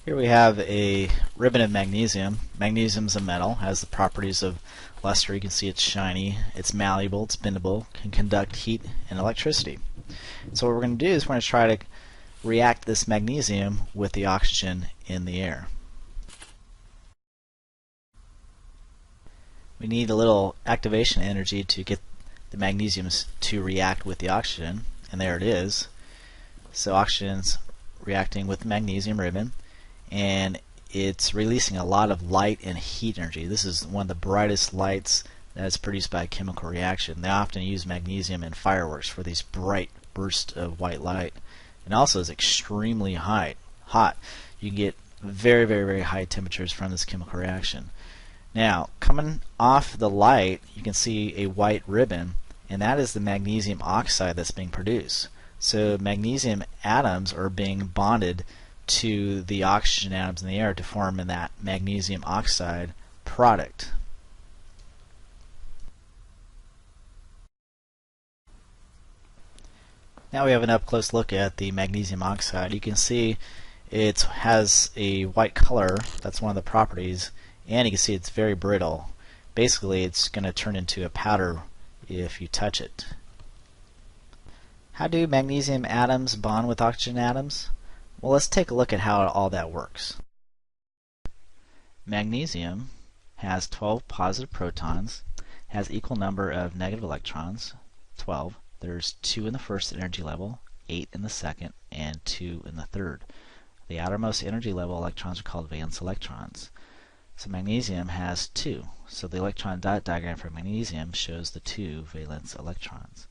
Here we have a ribbon of magnesium. Magnesium is a metal, has the properties of luster. You can see it's shiny, it's malleable, it's bendable, can conduct heat and electricity. So what we're going to do is we're going to try to react this magnesium with the oxygen in the air. We need a little activation energy to get the magnesium to react with the oxygen, and there it is. So oxygen's reacting with the magnesium ribbon, and it's releasing a lot of light and heat energy. This is one of the brightest lights that's produced by a chemical reaction. They often use magnesium in fireworks for these bright bursts of white light, and also is extremely hot. You can get very, very, very high temperatures from this chemical reaction. Now, coming off the light, you can see a white ribbon, and that is the magnesium oxide that's being produced. So magnesium atoms are being bonded to the oxygen atoms in the air to form that magnesium oxide product. Now we have an up-close look at the magnesium oxide. You can see it has a white color. That's one of the properties, and you can see it's very brittle. Basically, it's going to turn into a powder if you touch it. How do magnesium atoms bond with oxygen atoms? Well, let's take a look at how all that works. Magnesium has 12 positive protons, has equal number of negative electrons, 12. There's 2 in the first energy level, 8 in the second, and 2 in the third. The outermost energy level electrons are called valence electrons. So magnesium has 2. So the electron dot diagram for magnesium shows the 2 valence electrons.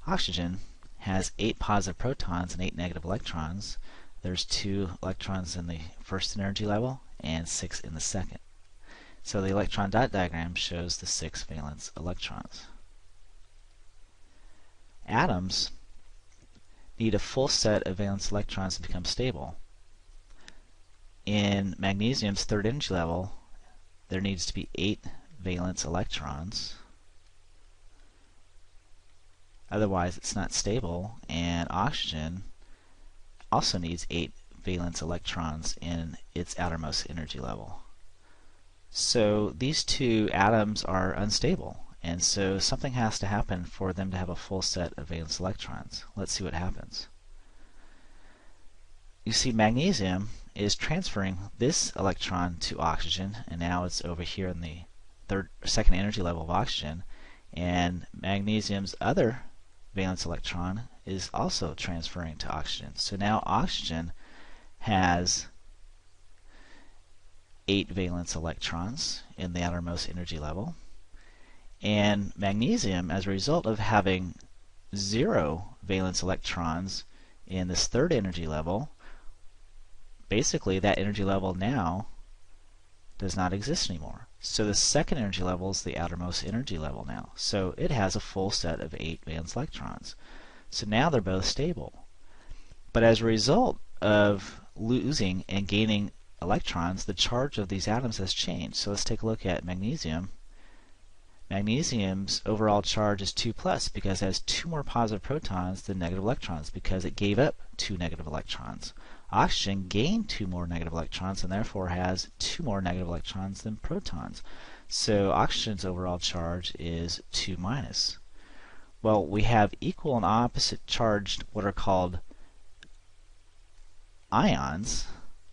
Oxygen has 8 positive protons and 8 negative electrons. There's 2 electrons in the first energy level and 6 in the second. So the electron dot diagram shows the 6 valence electrons. Atoms need a full set of valence electrons to become stable. In magnesium's third energy level, there needs to be 8 valence electrons. Otherwise, it's not stable, and oxygen also needs 8 valence electrons in its outermost energy level. So these two atoms are unstable, and so something has to happen for them to have a full set of valence electrons. Let's see what happens. You see, magnesium is transferring this electron to oxygen, and now it's over here in the second energy level of oxygen, and magnesium's other valence electron is also transferring to oxygen. So now oxygen has 8 valence electrons in the outermost energy level, and magnesium, as a result of having 0 valence electrons in this third energy level, basically that energy level now does not exist anymore. So the second energy level is the outermost energy level now. So it has a full set of 8 valence electrons. So now they're both stable. But as a result of losing and gaining electrons, the charge of these atoms has changed. So let's take a look at magnesium. Magnesium's overall charge is 2+, because it has 2 more positive protons than negative electrons, because it gave up 2 negative electrons. Oxygen gained 2 more negative electrons, and therefore has 2 more negative electrons than protons. So oxygen's overall charge is 2-. Well, we have equal and opposite charged, what are called ions.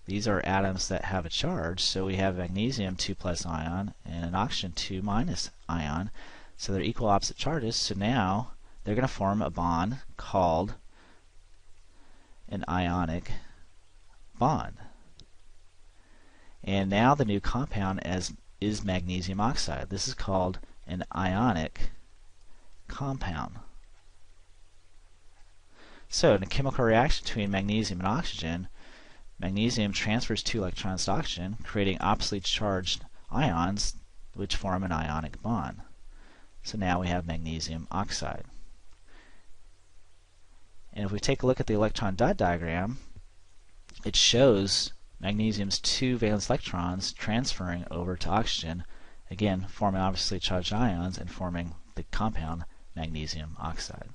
These are atoms that have a charge. So we have magnesium 2+ ion and an oxygen 2- ion. So they're equal opposite charges. So now they're going to form a bond called an ionic bond. And now the new compound is magnesium oxide. This is called an ionic compound. So in a chemical reaction between magnesium and oxygen, magnesium transfers 2 electrons to oxygen, creating oppositely charged ions which form an ionic bond. So now we have magnesium oxide. And if we take a look at the electron dot diagram, it shows magnesium's 2 valence electrons transferring over to oxygen, again forming oppositely charged ions and forming the compound magnesium oxide.